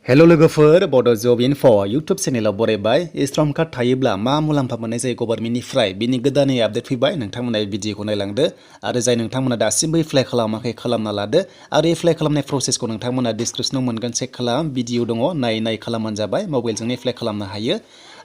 hello लोगोफोर बड' जब info YouTube चेनेलाव बरायबाय E-Shram card थायोब्ला मा मुलाम्फा मोननाय जायो गभर्नमेन्टनिफ्राय बिनि गोदानै आपडेट फैबाय नोंथांमोना भिडिअखौ नायलांदो आरो जाय नोंथांमोना दासिमबो एप्लाइ खालामाखै खालामना लादो आरो एप्लाइ खालामनाय प्रसेसखौ नोंथांमोना डिसक्रिप्शनाव मोनगोन चेक खालाम भिडिअ दङ नाय खालामबानो जाबाय मबाइलजोंनो एप्लाइ खालामनो हायो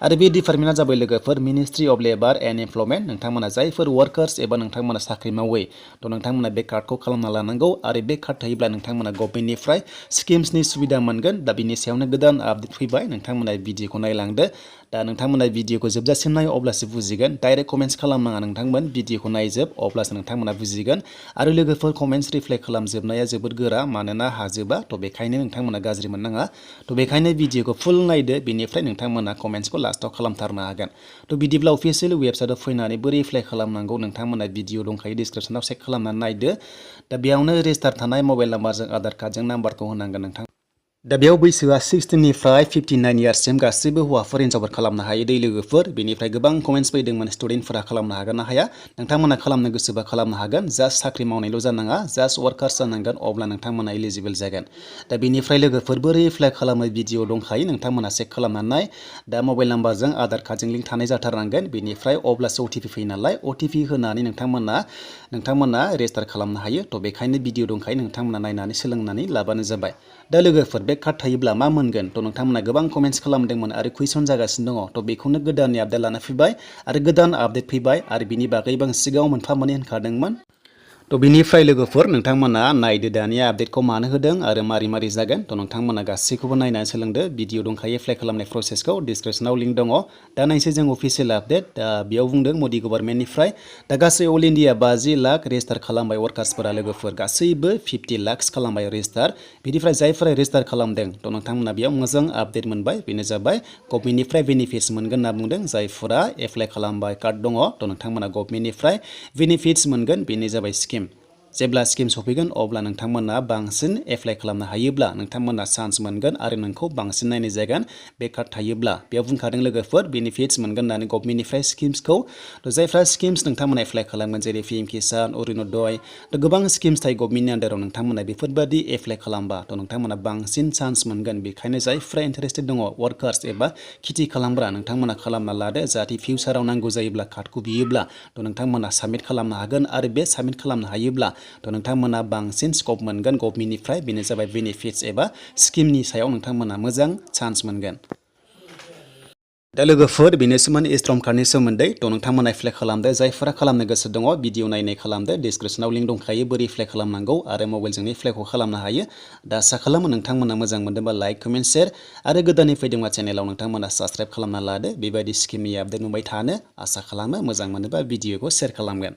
आरो बे डिपार्टमेन्टआ जाबाय लोगोफोर ministry of labour and employment नोंथांमोना जायफोर वार्कार्स एबा नोंथांमोना साख्रि मावै थ' नोंथांमोना बे कार्डखौ खालामना लानांगौ आरो बे कार्ड थायोब्ला नोंथांमोना गभर्नमेन्टनिफ्राय स्किम्सनि सुबिदा मोनगोन दा बिनि सायावनो गोदान आपडेट फैबाय नोंथांमोना भिडिअखौ नायलांदो दा नोंथांमोना भिडिअखौ जोबजासिम नाय अब्लासो बुजिगोन डाइरेक्ट कमेन्ट्स खालामनाङा नोंथांमोन भिडिअखौ नायजोब अब्लासो नोंथांमोना बुजिगोन आरो लोगोफोर कमेन्ट्स रिप्लाइ खालामजोबनाया जोबोद गोरा मानोना हाजोबा थ' बेखायनो नोंथांमोना गाज्रि मोननाङा थ' बेखायनो भिडिअखौ फुल नायदो बेनिफ्राय नोंथांमोना कमेन्ट्सखौ लास्टआव खालामथारनो हागोन थ' बिदिब्ला अफिसियेल वेबसाइटआव फैनानै बोरै एप्लाइ खालामनांगौ नोंथांमोना भिडिअ दंखायो डिसक्रिप्शनाव चेक खालामनानै नायदो दा बेयावनो रेजिस्टार थानाय मबाइल नाम्बारजों आधार कार्डजों नाम्बारखौ होनांगोन नोंथां दा बेयाव बैसोआ 16 निफ्राय 59 इयार्ससिम गासैबो हौवाफोर हिन्जावफोर खालामनो हायो दै लोगोफोर बेनिफ्राय गोबां कमेन्ट्स फैदोंमोन स्टुडेन्टफोरा खालामनो हागोन ना हाया नोंथांमोना खालामनो गोसोबा खालामनो हागोन जास्ट साख्रि मावनायल' जानाङा जास्ट वार्कार्स जानांगोन अब्ला नोंथांमोना एलिजिबल जागोन दा बेनिफ्राय लोगोफोर बोरै एप्लाइ खालामो भिडिअ दंखायो नोंथांमोना चेक खालामनानै दा मबाइल नाम्बारजों आधार कार्डजों लिंक थानाय जाथारनांगोन बेनिफ्राय अब्लासो OTP फैयो नालाय OTP होनानै नोंथांमोना रेजिस्टार खालामनो हायो थ' बेखायनो भिडिअ दंखायो नोंथांमोना नायनानै सोलोंनानै लाबानो जाबाय दा लोगोफोर बे कार्ड थायोब्ला मा मोनगोन थ' नोंथांमोना गोबां कमेन्ट्स खालामदोंमोन आरो कुइसन जागासिनो दङ थ' बेखौनो गोदाननि आपडेट लाना फैबाय आरो गोदान आपडेट फैबाय आरो बिनि बागैबो आं सिगाङाव मोनफा मोननै होनखादोंमोन थ' बिनिफ्राय लोगोफोर नोंथांमोना नायदो दानि आपडेटखौ मानो होदों आरो मारै जागोन थ' नोंथांमोना गासैखौबो नायनानै सोलोंदो भिडिअ दंखायो एप्लाइ खालामनाय प्रसेसखौ डिसक्रिप्शनाव लिंक दङ दा नायसै जों अफिसियेल आपडेट दा बेयाव बुंदों मदि गभर्नमेन्टनिफ्राय दा गासै अल इन्डिया 50 लाख रेजिस्टार खालामबाय वार्कार्सफोरा लोगोफोर गासैबो 50 लाखस खालामबाय रेजिस्टार बिनिफ्राय जायफोरा रेजिस्टार खालामदों थ' नोंथांमोना बेयाव मोजां आपडेट मोनबाय बेनो जाबाय गभर्नमेन्टनिफ्राय बेनिफिट्स मोनगोन होनना बुंदों जायफोरा एप्लाइ खालामबाय कार्ड दङ थ' नोंथांमोना गभर्नमेन्टनिफ्राय बेनिफिट्स मोनगोन बेनो जाबाय स्किम जेब्ला स्किम सफैगोन अब्ला नोंथांमोना बांसिन एप्लाइ खालामनो हायोब्ला नोंथांमोना चान्स मोनगोन आरो नोंखौ बांसिन नायनाय जागोन बे कार्ड थायोब्ला बेयाव बुंखादों लोगोफोर बेनिफिट्स मोनगोन होननानै गभर्नमेन्टनिफ्राय स्किम्सखौ थ' जायफ्रा स्किम्स नोंथांमोना एप्लाइ खालामगोन जेरै PM किसान अरुणोदय थ' गोबां स्किम्स थायो गभर्नमेन्टनि आन्दाराव नोंथांमोना बेफोरबायदि एप्लाइ खालामबा थ' नोंथांमोना बांसिन चान्स मोनगोन बेखायनो जायफ्रा इन्टारेस्टेड दङ वार्कार्स एबा खेथि खालामग्रा नोंथांमोना खालामना लादो जाहाथे फिउचाराव नांगौ जायोब्ला कार्डखौ बियोब्ला थ' नोंथांमोना साबमिट खालामनो हागोन आरो बे साबमिट खालामनो हायोब्ला थ' नोंथांमोना बांसिन स्कप मोनगोन गभर्नमेन्टनिफ्राय बेनो जाबाय बेनिफिट्स एबा स्किमनि सायाव नोंथांमोना मोजां चान्स मोनगोन दा लोगोफोर बेनोसोमोन E-Shram कार्डनि सोमोन्दै थ' नोंथांमोना एप्लाइ खालामदो जायफोरा खालामनो गोसो दङ भिडिअ नायनाय खालामदो डिसक्रिप्शनाव लिंक दंखायो बोरै एप्लाइ खालामनांगौ आरो मबाइलजोंनो एप्लाइखौ खालामनो हायो दा आसा खालामो नोंथांमोना मोजां मोनदोंबा लाइक कमेन्ट शेयार आरो गोदानै फैदोंबा चेनेलाव नोंथांमोना साबस्क्राइब खालामना लादो बेबायदि स्किमनि आपडेट नुबाय थानो आसा खालामो मोजां मोनोबा भिडिअखौ शेयार खालामगोन